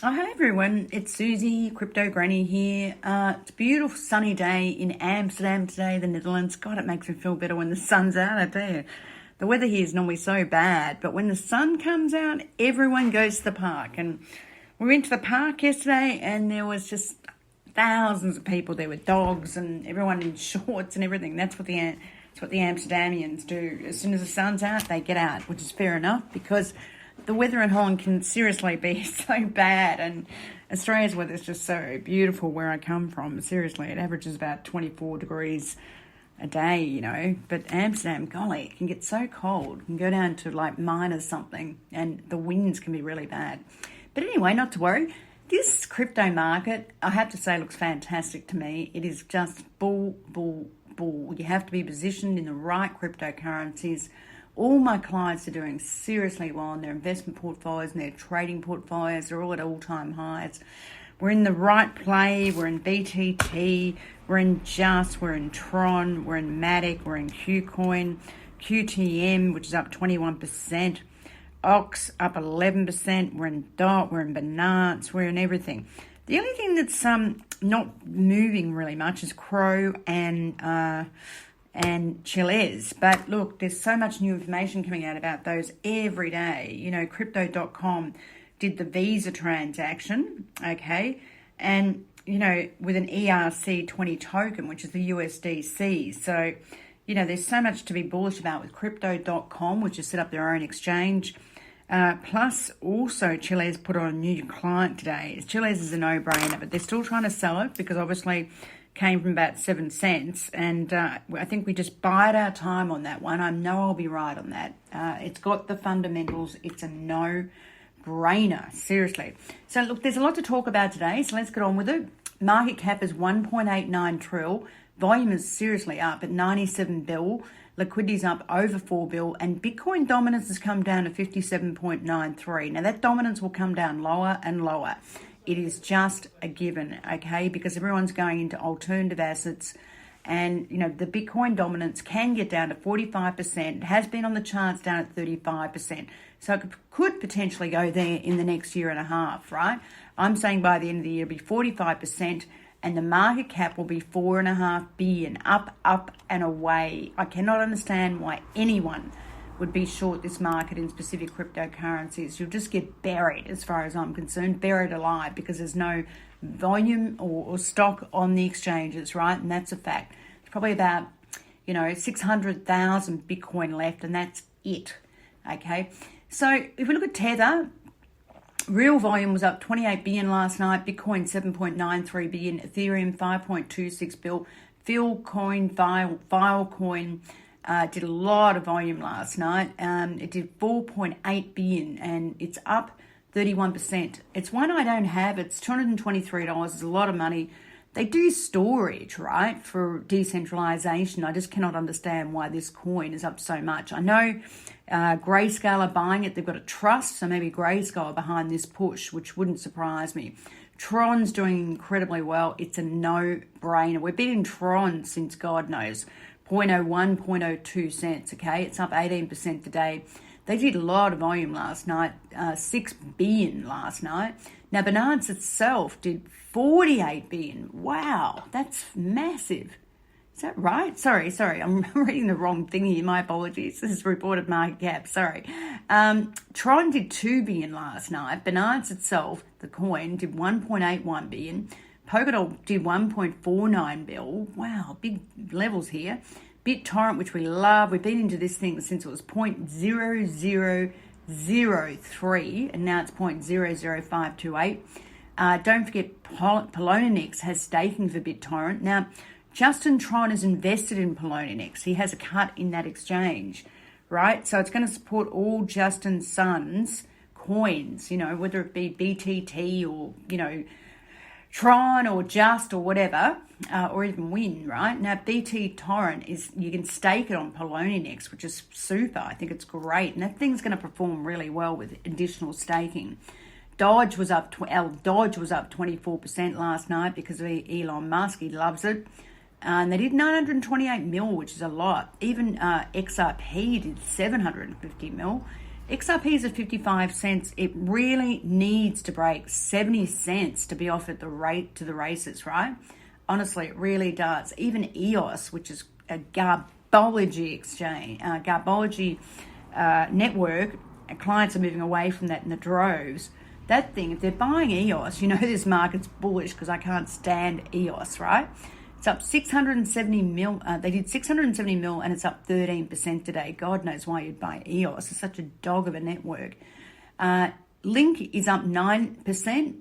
Oh, hey everyone, it's Susie, Crypto Granny here. It's a beautiful sunny day in Amsterdam today, the Netherlands. God, it makes me feel better when the sun's out, I tell you. The weather here is normally so bad, but when the sun comes out, everyone goes to the park. And we went to the park yesterday and there was just thousands of people. There were dogs and everyone in shorts and everything. That's what the Amsterdamians do. As soon as the sun's out, they get out, which is fair enough because the weather in Holland can seriously be so bad, and Australia's weather is just so beautiful where I come from. Seriously, it averages about 24 degrees a day, you know. But Amsterdam, golly, it can get so cold. It can go down to like minus something, and the winds can be really bad. But anyway, not to worry. This crypto market, I have to say, looks fantastic to me. It is just bull. You have to be positioned in the right cryptocurrencies. All my clients are doing seriously well in their investment portfolios and their trading portfolios. They're all at all-time highs. We're in the right play. We're in BTT. We're in Just. We're in Tron. We're in MATIC. We're in QCoin. QTUM, which is up 21%. OX up 11%. We're in DOT. We're in Binance. We're in everything. The only thing that's not moving really much is Crow and Chiliz. But look, there's so much new information coming out about those every day. You know, Crypto.com did the Visa transaction, okay? And, you know, with an ERC20 token, which is the USDC. So, you know, there's so much to be bullish about with Crypto.com, which has set up their own exchange. Plus, also, Chiliz put on a new client today. Chiliz is a no-brainer, but they're still trying to sell it because obviously came from about 7 cents, and I think we just bide our time on that one. I know I'll be right on that. It's got the fundamentals. It's a no-brainer, seriously. So look, there's a lot to talk about today, so let's get on with it. Market cap is 1.89 trillion. Volume is seriously up at 97 bill. Liquidity's up over 4 bill, and Bitcoin dominance has come down to 57.93. Now that dominance will come down lower and lower. It is just a given, okay, because everyone's going into alternative assets, and, you know, the Bitcoin dominance can get down to 45%. It has been on the charts down at 35%. So it could potentially go there in the next year and a half, right? I'm saying by the end of the year it'll be 45%, and the market cap will be 4.5 billion, up and away. I cannot understand why anyone would be short this market in specific cryptocurrencies. You'll just get buried, as far as I'm concerned, buried alive, because there's no volume or stock on the exchanges, right? And that's a fact. It's probably about, you know, 600,000 Bitcoin left, and that's it, okay? So if we look at Tether, real volume was up 28 billion last night, Bitcoin 7.93 billion, Ethereum 5.26 bill, Filecoin did a lot of volume last night. It did 4.8 billion and it's up 31%. It's one I don't have. It's $223. It's a lot of money. They do storage, right, for decentralization. I just cannot understand why this coin is up so much. I know Grayscale are buying it. They've got a trust, so maybe Grayscale are behind this push, which wouldn't surprise me. Tron's doing incredibly well. It's a no-brainer. We've been in Tron since God knows 0.01, 0.02 cents, okay? It's up 18% today. They did a lot of volume last night, 6 billion last night. Now, Binance itself did 48 billion. Wow, that's massive. Is that right? Sorry, I'm reading the wrong thing here. My apologies. This is reported market cap, sorry. Tron did 2 billion last night. Binance itself, the coin, did 1.81 billion. Polkadot did 1.49 bill. Wow, big levels here. BitTorrent, which we love. We've been into this thing since it was 0.0003, and now it's 0.00528. Don't forget, Poloniex has staking for BitTorrent. Now, Sun and Tron is invested in Poloniex. He has a cut in that exchange, right? So it's going to support all Sun and Son's coins, you know, whether it be BTT or, you know, Tron or Just or whatever, or even Win, right? Now, BitTorrent is, you can stake it on Poloniex, which is super. I think it's great. And that thing's going to perform really well with additional staking. Dodge was up 24% last night because of Elon Musk. He loves it. And they did 928 mil, which is a lot. Even XRP did 750 mil. XRP is at 55 cents. It really needs to break 70 cents to be off at the rate to the races, right? Honestly, it really does. Even EOS, which is a garbology exchange, garbology network, and clients are moving away from that in the droves. That thing, if they're buying EOS, you know this market's bullish because I can't stand EOS, right? It's up 670 mil. They did 670 mil and it's up 13% today. God knows why you'd buy EOS. It's such a dog of a network. Link is up 9%.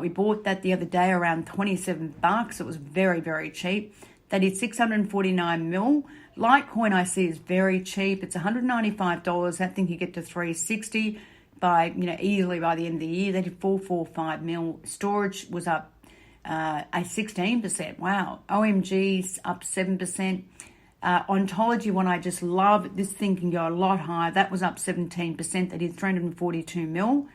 We bought that the other day around $27. It was very, very cheap. They did 649 mil. Litecoin I see is very cheap. It's $195. That thing could get to 360 by, easily by the end of the year. They did 445 mil. Storage was up a 16%. Wow. OMG's up 7%. Ontology, one I just love. This thing can go a lot higher. That was up 17%. They did 342 mil.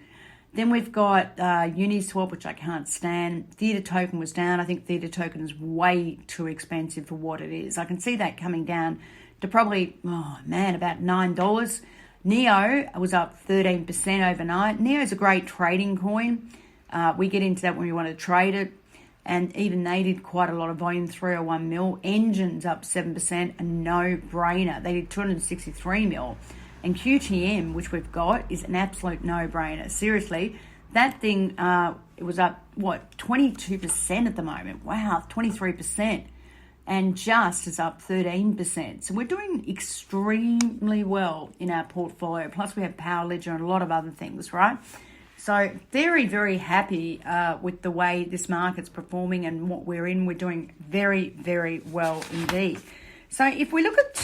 Then we've got Uniswap, which I can't stand. Theta token was down. I think Theta token is way too expensive for what it is. I can see that coming down to probably, about $9. Neo was up 13% overnight. Neo's a great trading coin. We get into that when we want to trade it. And even they did quite a lot of volume, 301 mil. Engine's up 7%, a no-brainer. They did 263 mil. And QTM, which we've got, is an absolute no-brainer. Seriously, that thing, it was up, 22% at the moment. Wow, 23%. And Just is up 13%. So we're doing extremely well in our portfolio. Plus we have POWR Ledger and a lot of other things, right? So very, very happy with the way this market's performing and what we're in. We're doing very, very well indeed. So if we look at...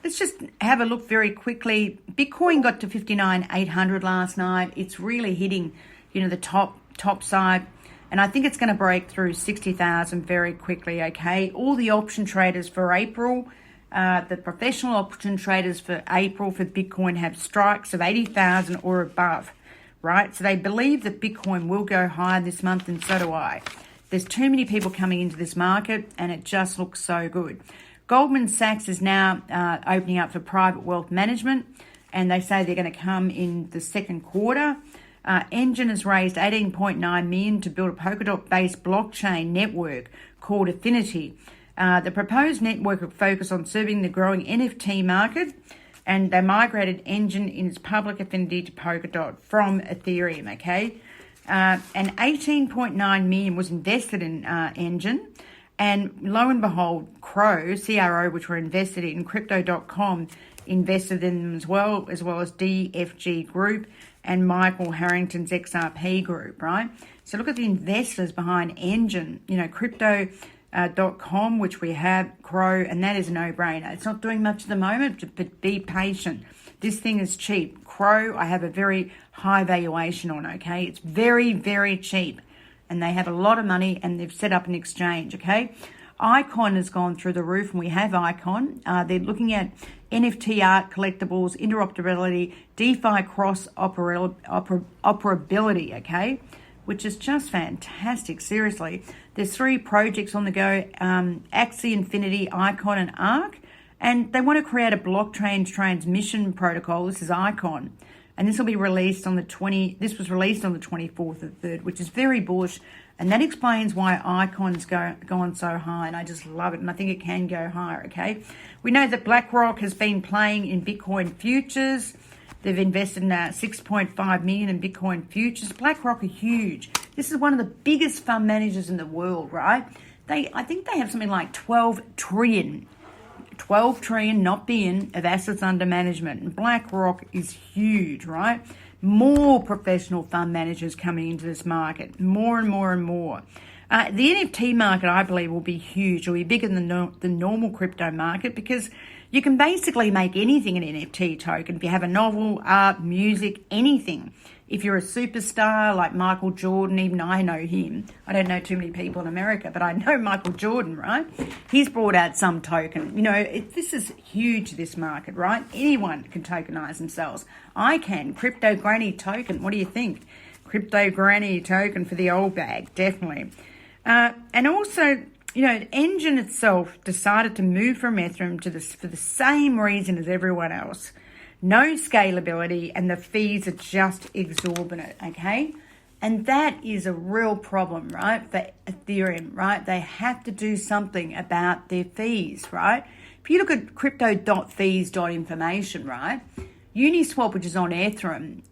let's just have a look very quickly. Bitcoin got to 59,800 last night. It's really hitting, the top side. And I think it's going to break through 60,000 very quickly, okay? All the option traders for April, the professional option traders for April for Bitcoin have strikes of 80,000 or above, right? So they believe that Bitcoin will go higher this month, and so do I. There's too many people coming into this market, and it just looks so good. Goldman Sachs is now opening up for private wealth management, and they say they're going to come in the second quarter. Engine has raised $18.9 million to build a Polkadot-based blockchain network called Affinity. The proposed network will focus on serving the growing NFT market, and they migrated Engine in its public affinity to Polkadot from Ethereum, okay? And $18.9 million was invested in Engine. And lo and behold, CRO, which were invested in, Crypto.com invested in them as well as DFG Group and Michael Harrington's XRP Group, right? So look at the investors behind Engine, Crypto.com, which we have, Crow, and that is a no-brainer. It's not doing much at the moment, but be patient. This thing is cheap. Crow, I have a very high valuation on, okay? It's very, very cheap. And they have a lot of money and they've set up an exchange, okay? Icon has gone through the roof, and we have Icon. They're looking at NFT art, collectibles, interoperability, DeFi cross-operability, okay? Which is just fantastic, seriously. There's 3 projects on the go, Axie, Infinity, Icon, and Arc. And they want to create a blockchain transmission protocol. This is Icon. And this will be released on this was released on the 24th of the 3rd, which is very bullish. And that explains why Icon's gone so high. And I just love it. And I think it can go higher, okay? We know that BlackRock has been playing in Bitcoin futures. They've invested in $6.5 million in Bitcoin futures. BlackRock are huge. This is one of the biggest fund managers in the world, right? I think they have something like 12 trillion, not billion, of assets under management. And BlackRock is huge, right? More professional fund managers coming into this market, more and more and more. The NFT market, I believe, will be huge. It'll be bigger than the normal crypto market because you can basically make anything an NFT token. If you have a novel, art, music, anything. If you're a superstar like Michael Jordan, even I know him. I don't know too many people in America, but I know Michael Jordan, right? He's brought out some token. This is huge, this market, right? Anyone can tokenize themselves. I can. Crypto Granny token. What do you think? Crypto Granny token for the old bag, definitely. And also, Engine itself decided to move from Ethereum for the same reason as everyone else. no scalability, and the fees are just exorbitant, okay? And that is a real problem, right, for Ethereum, right? They have to do something about their fees, right? If you look at crypto.fees.information, right, Uniswap, which is on Ethereum,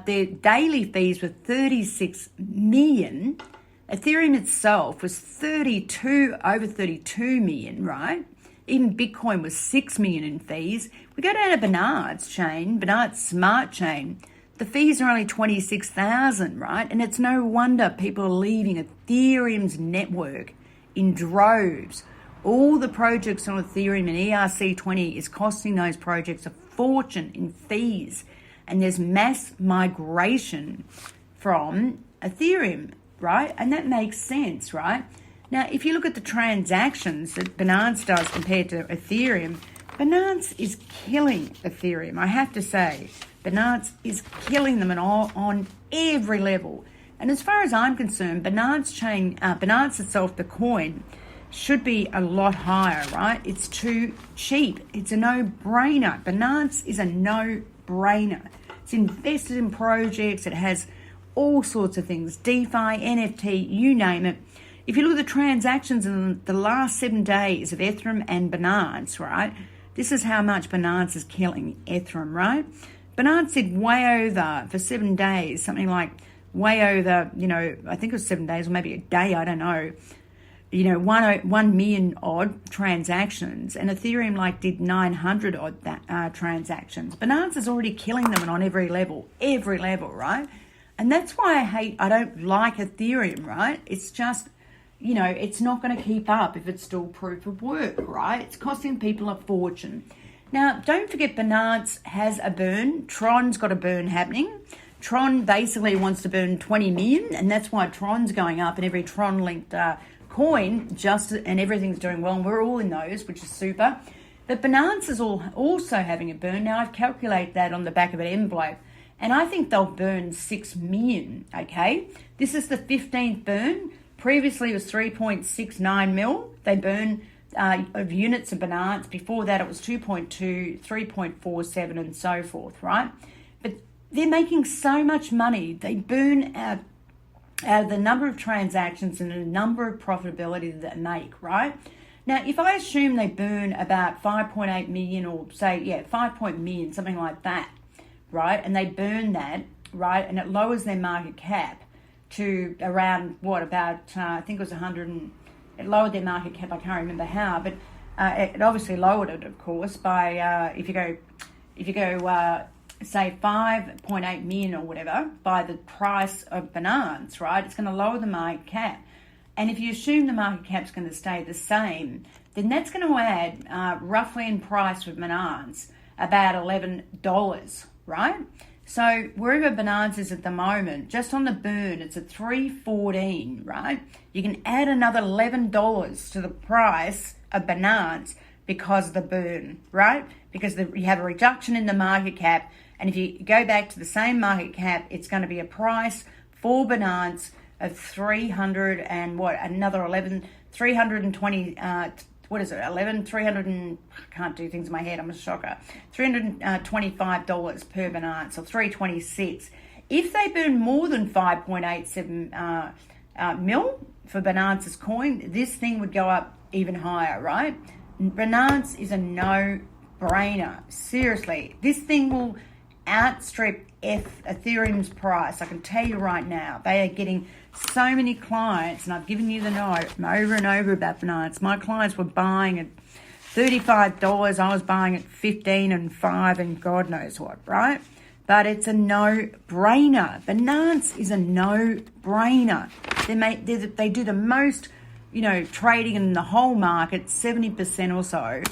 their daily fees were 36 million. Ethereum itself was over 32 million, right? Even Bitcoin was 6 million in fees. We go down to Bernard's chain, Bernard's smart chain. The fees are only 26,000, right? And it's no wonder people are leaving Ethereum's network in droves. All the projects on Ethereum and ERC20 is costing those projects a fortune in fees. And there's mass migration from Ethereum, right? And that makes sense, right? Now, if you look at the transactions that Binance does compared to Ethereum, Binance is killing Ethereum, I have to say. Binance is killing them on every level. And as far as I'm concerned, Binance itself, the coin, should be a lot higher, right? It's too cheap. It's a no-brainer. Binance is a no-brainer. It's invested in projects. It has all sorts of things, DeFi, NFT, you name it. If you look at the transactions in the last 7 days of Ethereum and Binance, right, this is how much Binance is killing Ethereum, right? Binance did way over for 7 days, something like way over, I think it was 7 days or maybe a day, I don't know, 1 million odd transactions, and Ethereum did 900 odd transactions. Binance is already killing them on every level, right? And that's why I don't like Ethereum, right? It's just, it's not going to keep up if it's still proof of work, right? It's costing people a fortune. Now, don't forget Binance has a burn. Tron's got a burn happening. Tron basically wants to burn 20 million, and that's why Tron's going up, and every Tron-linked coin, and everything's doing well, and we're all in those, which is super. But Binance is also having a burn. Now, I've calculated that on the back of an envelope, and I think they'll burn 6 million, okay? This is the 15th burn. Previously, it was 3.69 mil. They burn of units of Binance. Before that, it was 2.2, 3.47, and so forth, right? But they're making so much money. They burn out of the number of transactions and the number of profitability that they make, right? Now, if I assume they burn about 5.8 million or say, 5 million, something like that, right? And they burn that, right? And it lowers their market cap to around, I think it was 100 it lowered their market cap, I can't remember how, but it obviously lowered it, of course, by, if you go, say 5.8 million or whatever, by the price of Binance, right? It's going to lower the market cap. And if you assume the market cap's going to stay the same, then that's going to add, roughly in price with Binance, about $11, right? So wherever Binance is at the moment, just on the burn, it's at 314, right? You can add another $11 to the price of Binance because of the burn, right? Because you have a reduction in the market cap, and if you go back to the same market cap, it's going to be a price for Binance of 300 and another 11, 320, 300 and, I can't do things in my head, I'm a shocker, $325 per Binance, or 326. If they burn more than 5.87 mil for Binance's coin, this thing would go up even higher, right? Binance is a no-brainer. Seriously, this thing will outstrip Ethereum's price. I can tell you right now, they are getting so many clients, and I've given you the note over and over about Binance. My clients were buying at $35. I was buying at $15 and $5 and God knows what, right? But it's a no-brainer. Binance is a no-brainer. They do the most, trading in the whole market, 70% or so.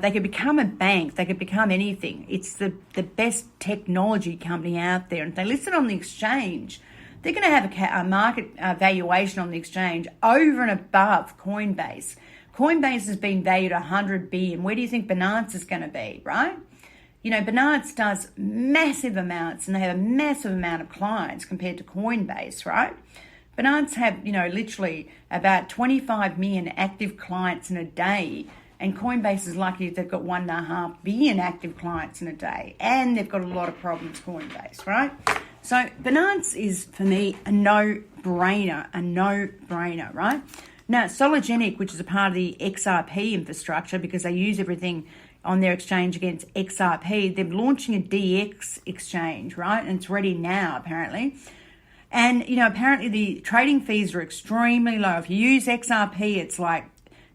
They could become a bank. They could become anything. It's the best technology company out there. And if they list it on the exchange, they're going to have a market valuation on the exchange over and above Coinbase. Coinbase has been valued $100 billion. Where do you think Binance is going to be, right? Binance does massive amounts, and they have a massive amount of clients compared to Coinbase, right? Binance have, literally about 25 million active clients in a day. And Coinbase is lucky if they've got 1.5 billion active clients in a day. And they've got a lot of problems, Coinbase, right? So Binance is, for me, a no-brainer, right? Now, Sologenic, which is a part of the XRP infrastructure, because they use everything on their exchange against XRP, they're launching a DEX exchange, right? And it's ready now, apparently. And, you know, apparently the trading fees are extremely low. If you use XRP, it's like,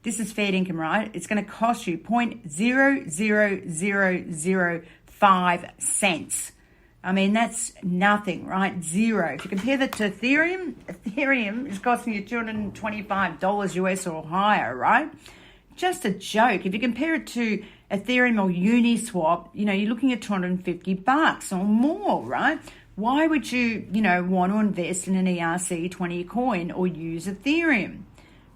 this is fair income, right? It's going to cost you 0.00005 cents. I mean, that's nothing, right? Zero. If you compare that to Ethereum is costing you $225 US or higher, right? Just a joke. If you compare it to Ethereum or Uniswap, you know, you're looking at $250 or more, right? Why would you, you know, want to invest in an ERC20 coin or use Ethereum,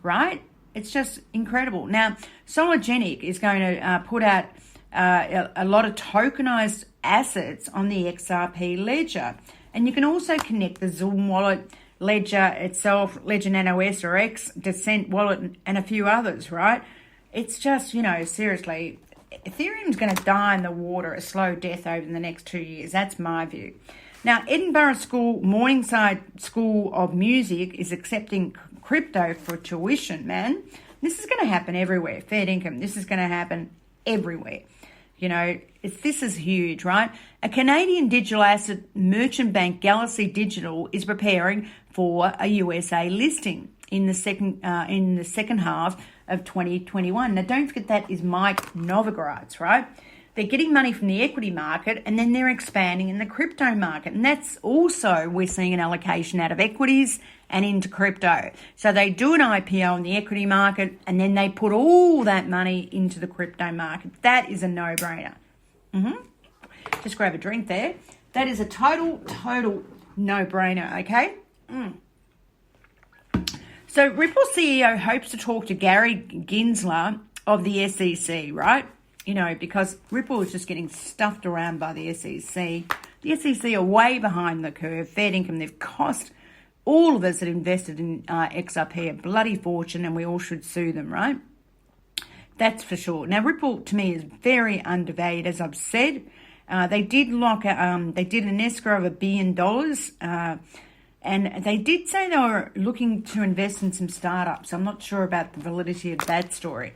right? It's just incredible. Now, Sologenic is going to put out a lot of tokenized assets on the XRP ledger. And you can also connect the Zoom wallet, ledger itself, Ledger Nano S or X, Descent wallet, and a few others, right? It's just, you know, seriously, Ethereum's going to die in the water, a slow death over the next 2 years. That's my view. Now, Edinburgh School, Morningside School of Music is accepting crypto for tuition, man. This is going to happen everywhere. Fair income. This is going to happen everywhere. You know, this is huge, right? A Canadian digital asset merchant bank, Galaxy Digital, is preparing for a USA listing in the second half of 2021. Now, don't forget that is Mike Novogratz, right? They're getting money from the equity market and then they're expanding in the crypto market. And that's also, we're seeing an allocation out of equities and into crypto. So they do an IPO in the equity market and then they put all that money into the crypto market. That is a no-brainer. Just grab a drink there. That is a total no-brainer, okay? So Ripple CEO hopes to talk to Gary Gensler of the SEC, right? You know, because Ripple is just getting stuffed around by the SEC. The SEC are way behind the curve. Fair income, they've cost all of us that invested in XRP a bloody fortune, and we all should sue them, right? That's for sure. Now, Ripple, to me, is very undervalued, as I've said. They did they did an escrow of $1 billion, and they did say they were looking to invest in some startups. I'm not sure about the validity of that story.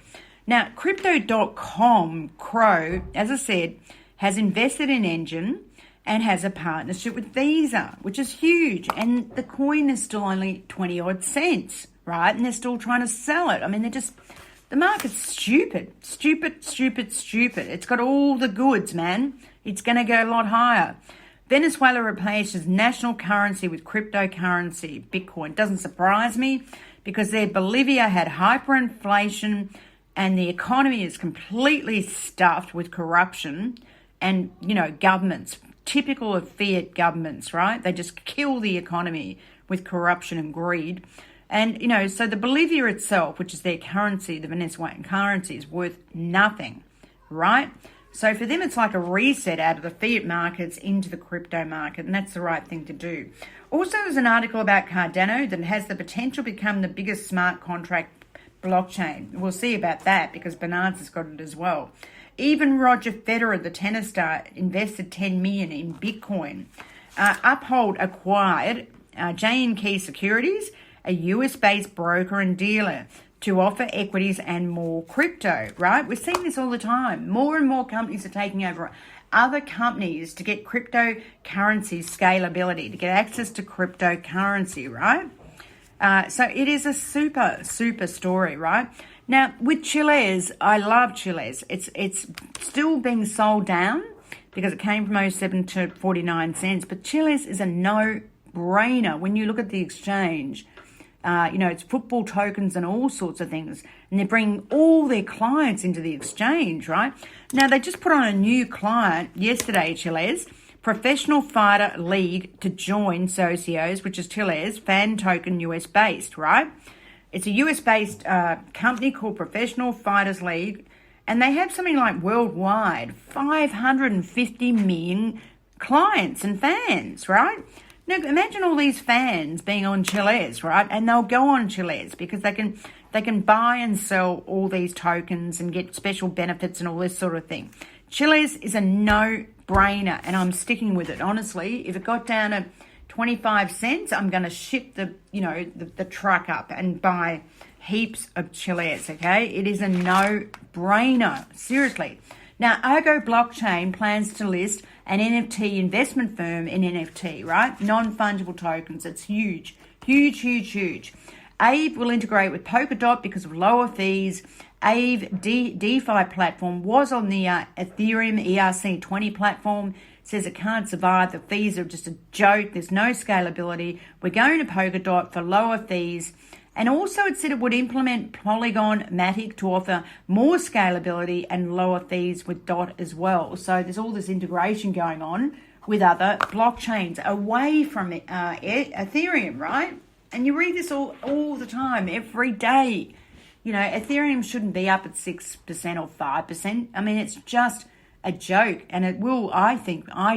Now, Crypto.com, Crow, as I said, has invested in Engine and has a partnership with Visa, which is huge. And the coin is still only 20 odd cents, right? And they're still trying to sell it. I mean, the market's stupid. It's got all the goods, man. It's going to go a lot higher. Venezuela replaces national currency with cryptocurrency, Bitcoin. Doesn't surprise me because Bolivia had hyperinflation and the economy is completely stuffed with corruption and, you know, governments, typical of fiat governments, right? They just kill the economy with corruption and greed. And, you know, so the Bolivia itself, which is their currency, the Venezuelan currency, is worth nothing, right? So for them, it's like a reset out of the fiat markets into the crypto market, and that's the right thing to do. Also, there's an article about Cardano that has the potential to become the biggest smart contract blockchain. We'll see about that because Binance has got it as well. Even Roger Federer, the tennis star, invested $10 million in Bitcoin. Uphold acquired J&K Securities, a US-based broker and dealer, to offer equities and more crypto, right? We're seeing this all the time. More and more companies are taking over other companies to get cryptocurrency scalability, to get access to cryptocurrency, right? So it is a super story, right? Now, with Chiliz, I love Chiliz. It's still being sold down because it came from 07 to 49 cents. But Chiliz is a no-brainer when you look at the exchange. You know, it's football tokens and all sorts of things. And they're bringing all their clients into the exchange, right? Now, they just put on a new client yesterday, Chiliz, Professional Fighter League to join Socios, which is Chiliz, fan token US-based, right? It's a US-based company called Professional Fighters League, and they have something like worldwide 550 million clients and fans, right? Now, imagine all these fans being on Chiliz, right? And they'll go on Chiliz because they can buy and sell all these tokens and get special benefits and all this sort of thing. Chiliz is a no-brainer, and I'm sticking with it. Honestly, if it got down to 25 cents, I'm going to ship the truck up and buy heaps of Chiliz, okay? It is a no-brainer, seriously. Now, Argo Blockchain plans to list an NFT investment firm in NFT, right? Non-fungible tokens. It's huge, huge, huge, huge. Aave will integrate with Polkadot because of lower fees. Aave DeFi platform was on the Ethereum ERC20 platform. Says it can't survive. The fees are just a joke. There's no scalability. We're going to Polkadot for lower fees. And also it said it would implement Polygon MATIC to offer more scalability and lower fees with DOT as well. So there's all this integration going on with other blockchains away from Ethereum, right? And you read this all the time, every day. You know, Ethereum shouldn't be up at 6% or 5%. I mean, it's just a joke, and it will, I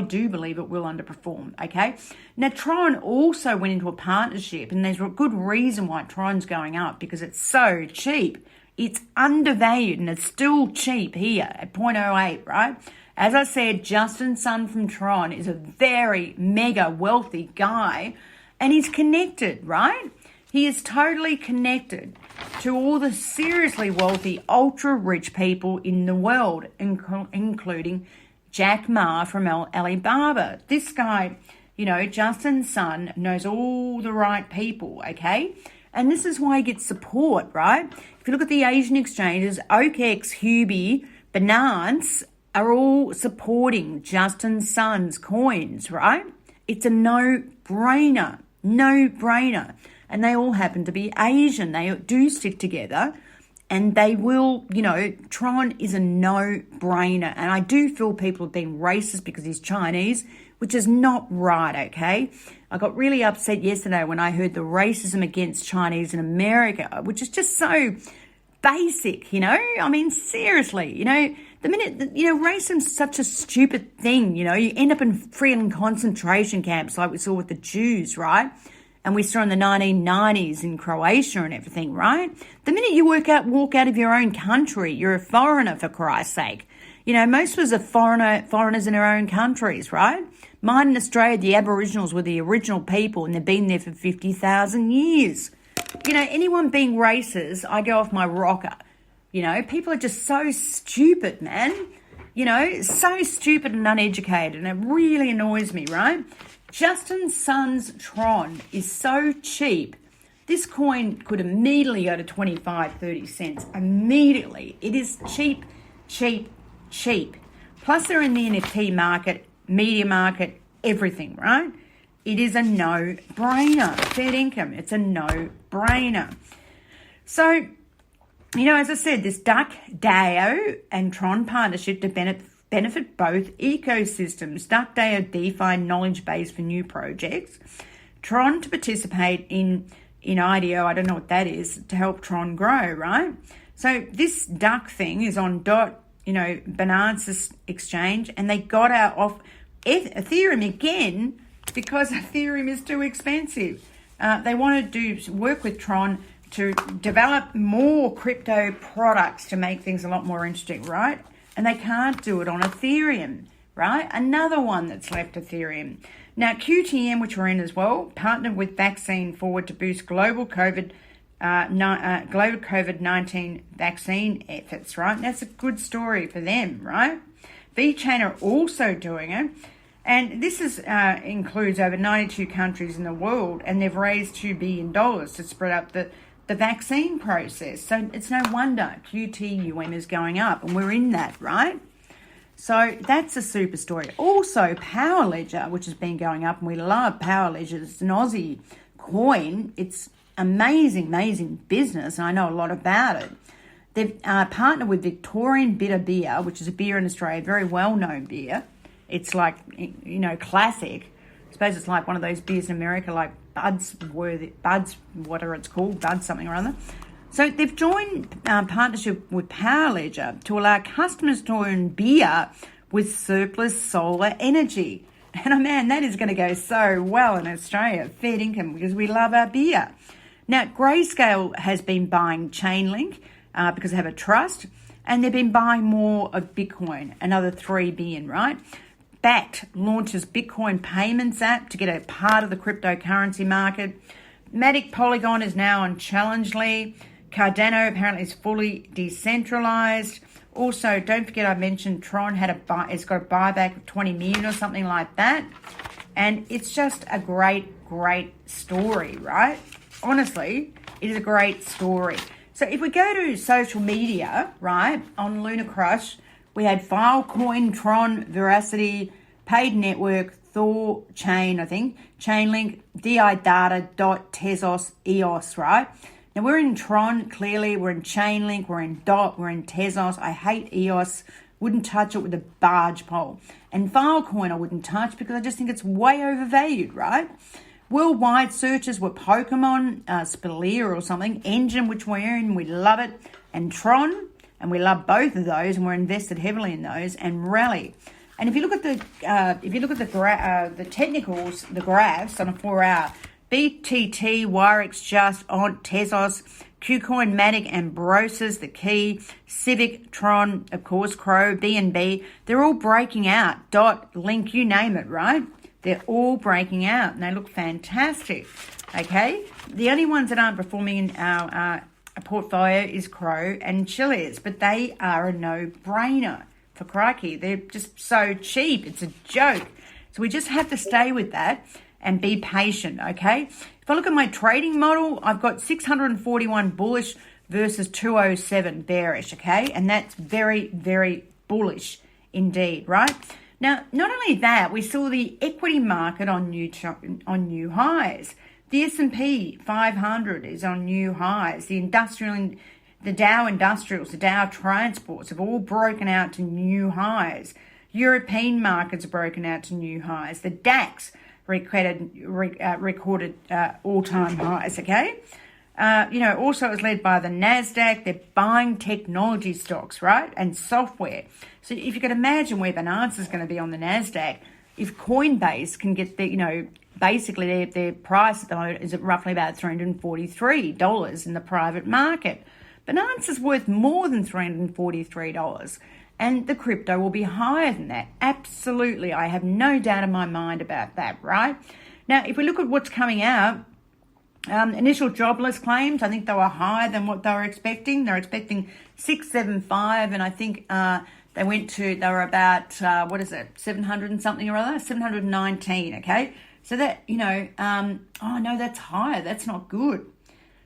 do believe it will underperform, okay? Now, Tron also went into a partnership, and there's a good reason why Tron's going up, because it's so cheap. It's undervalued, and it's still cheap here at 0.08, right? As I said, Justin Sun from Tron is a very mega wealthy guy, and he's connected, right? He is totally connected to all the seriously wealthy, ultra-rich people in the world, including Jack Ma from Alibaba. This guy, you know, Justin Sun, knows all the right people, okay? And this is why he gets support, right? If you look at the Asian exchanges, OKEx, Huobi, Binance are all supporting Justin Sun's coins, right? It's a no-brainer, no-brainer. And they all happen to be Asian. They do stick together, and they will, you know, Tron is a no-brainer. And I do feel people have been racist because he's Chinese, which is not right, okay? I got really upset yesterday when I heard the racism against Chinese in America, which is just so basic, you know? I mean, seriously, you know, the minute, you know, racism's such a stupid thing, you know? You end up in freaking concentration camps like we saw with the Jews, right? And we saw in the 1990s in Croatia and everything, right? The minute you walk out of your own country, you're a foreigner, for Christ's sake. You know, most of us are foreigners in our own countries, right? Mine in Australia, the Aboriginals were the original people, and they've been there for 50,000 years. You know, anyone being racist, I go off my rocker. You know, people are just so stupid, man. You know, so stupid and uneducated, and it really annoys me, right? Justin Sun's Tron is so cheap. This coin could immediately go to 25, 30 cents. Immediately. It is cheap, cheap, cheap. Plus they're in the NFT market, media market, everything, right? It is a no-brainer. Fair income. It's a no-brainer. So, you know, as I said, this DAO and Tron partnership to benefit both ecosystems. DAO DeFi knowledge base for new projects. Tron to participate in IDO, I don't know what that is, to help Tron grow, right? So this duck thing is on Binance's exchange, and they got out off Ethereum again because Ethereum is too expensive. They want to work with Tron to develop more crypto products to make things a lot more interesting, right? And they can't do it on Ethereum, right? Another one that's left Ethereum. Now, QTUM, which we're in as well, partnered with Vaccine Forward to boost global COVID-19 vaccine efforts, right? And that's a good story for them, right? VeChain are also doing it. And this includes over 92 countries in the world, and they've raised $2 billion to spread up the vaccine process. So it's no wonder QTUM is going up, and we're in that, right? So that's a super story. Also, POWR Ledger, which has been going up, and we love POWR Ledger. It's an Aussie coin. It's amazing, amazing business, and I know a lot about it. They've partnered with Victorian Bitter Beer, which is a beer in Australia, very well-known beer. It's like, you know, classic. I suppose it's like one of those beers in America, like Buds, whatever it's called, Buds something or other. So they've joined partnership with POWR Ledger to allow customers to earn beer with surplus solar energy. And man, that is going to go so well in Australia, fair income, because we love our beer. Now, Grayscale has been buying Chainlink because they have a trust, and they've been buying more of Bitcoin, another 3 billion, right? Bakkt launches Bitcoin payments app to get a part of the cryptocurrency market. MATIC Polygon is now on Challengely. Cardano apparently is fully decentralized. Also, don't forget I mentioned Tron it's got a buyback of 20 million or something like that. And it's just a great story, right? Honestly, it is a great story. So if we go to social media, right, on Lunar Crush, we had Filecoin, Tron, Veracity, Paid Network, Thor, Chain, I think, Chainlink, DI Data, Dot, TEZOS, EOS, right? Now, we're in Tron, clearly. We're in Chainlink, we're in Dot, we're in TEZOS. I hate EOS. Wouldn't touch it with a barge pole. And Filecoin I wouldn't touch because I just think it's way overvalued, right? Worldwide searches were Pokemon, Spalier or something, Engine, which we're in, we love it, and Tron, and we love both of those, and we're invested heavily in those, and Rally. And if you look at the technicals, the graphs on a 4-hour, BTT, Wirex, Just, ONT, TEZOS, KuCoin, MATIC, Ambrosis, the key, CIVIC, Tron, of course, Crow, BNB, they're all breaking out. Dot, Link, you name it, right? They're all breaking out and they look fantastic, okay? The only ones that aren't performing in our portfolio is Crow and Chiliz, but they are a no-brainer for crikey. They're just so cheap. It's a joke. So we just have to stay with that and be patient, okay? If I look at my trading model, I've got 641 bullish versus 207 bearish, okay? And that's very, very bullish indeed, right? Now, not only that, we saw the equity market on new highs. The S&P 500 is on new highs. The Dow Industrials, the Dow Transports have all broken out to new highs. European markets have broken out to new highs. The DAX recorded all-time highs, okay? Also it was led by the NASDAQ. They're buying technology stocks, right? And software. So if you can imagine where Binance is going to be on the NASDAQ, if Coinbase can get basically their price at the moment is at roughly about $343 in the private market. Binance is worth more than $343. And the crypto will be higher than that. Absolutely. I have no doubt in my mind about that, right? Now, if we look at what's coming out, initial jobless claims, I think they were higher than what they were expecting. They're expecting 675, and I think they were about, 700 and something or other, 719, okay? So that, oh no, that's higher. That's not good.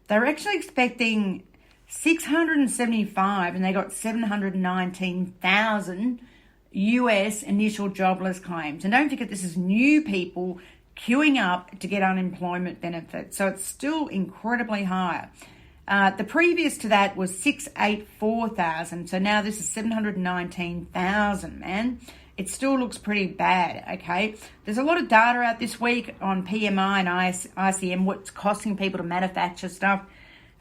They're actually expecting 675 and they got 719,000 US initial jobless claims. And don't forget, this is new people queuing up to get unemployment benefits. So it's still incredibly higher. The previous to that was 684,000. So now this is 719,000, man. It still looks pretty bad, okay? There's a lot of data out this week on PMI and ICM, what's costing people to manufacture stuff.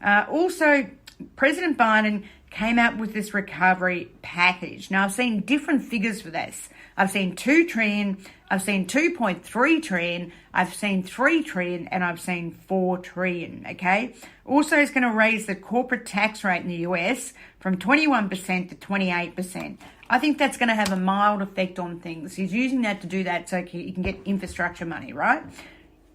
Also, President Biden came out with this recovery package. Now, I've seen different figures for this. I've seen 2 trillion, I've seen 2.3 trillion, I've seen 3 trillion, and I've seen 4 trillion, okay? Also, it's going to raise the corporate tax rate in the US from 21% to 28%. I think that's going to have a mild effect on things. He's using that to do that so he can get infrastructure money, right?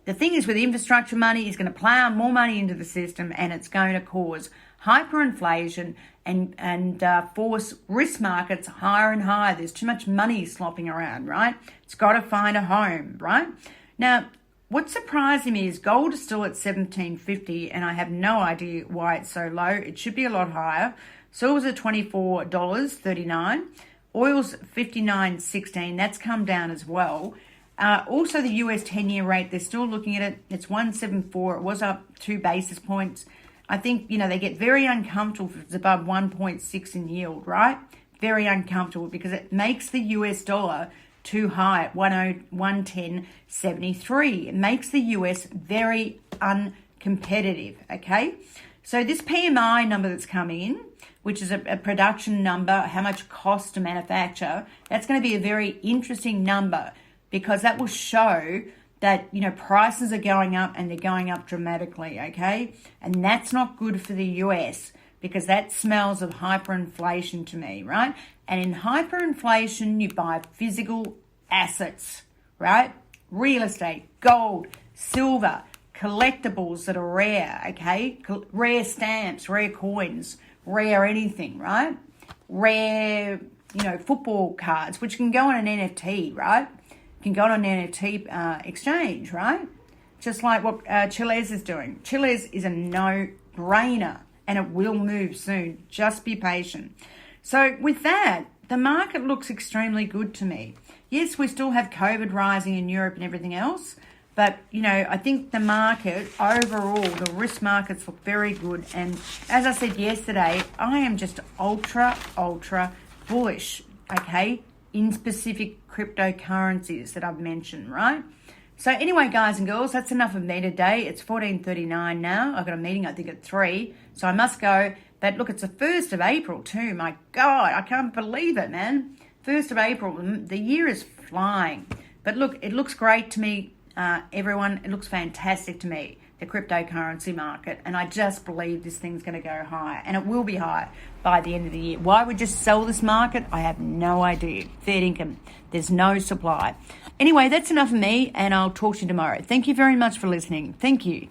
The thing is, with infrastructure money, he's going to plow more money into the system and it's going to cause hyperinflation and force risk markets higher and higher. There's too much money slopping around, right? It's got to find a home, right? Now, what's surprising me is gold is still at $1,750 and I have no idea why it's so low. It should be a lot higher. Silver's at $24.39. Oil's $59.16. That's come down as well. Also, the US 10-year rate, they're still looking at it. It's 1.74. It was up 2 basis points. I think, they get very uncomfortable if it's above 1.6 in yield, right? Very uncomfortable because it makes the US dollar too high at 110.73. It makes the US very uncompetitive, okay? So this PMI number that's coming in, which is a production number, how much it costs to manufacture, that's going to be a very interesting number. because that will show that, you know, prices are going up and they're going up dramatically, okay? And that's not good for the US because that smells of hyperinflation to me, right? And in hyperinflation, you buy physical assets, right? Real estate, gold, silver, collectibles that are rare, okay? Rare stamps, rare coins, rare anything, right? Rare, you know, football cards, which can go on an NFT, right? Can go on an NFT exchange, right? Just like what Chiliz is doing. Chiliz is a no-brainer and it will move soon. Just be patient. So with that, the market looks extremely good to me. Yes, we still have COVID rising in Europe and everything else, but, you know, I think the market overall, the risk markets look very good. And as I said yesterday, I am just ultra bullish, okay, in specific cryptocurrencies that I've mentioned, right? So anyway, guys and girls, that's enough of me today. It's 14:39 now. I've got a meeting, I think, at 3, so I must go. But look, it's the 1st of April too. My God, I can't believe it, man. 1st of April, the year is flying. But look, it looks great to me, everyone. It looks fantastic to me, the cryptocurrency market. And I just believe this thing's going to go high. And it will be high by the end of the year. Why would you sell this market? I have no idea. Fair income. There's no supply. Anyway, that's enough of me, and I'll talk to you tomorrow. Thank you very much for listening. Thank you.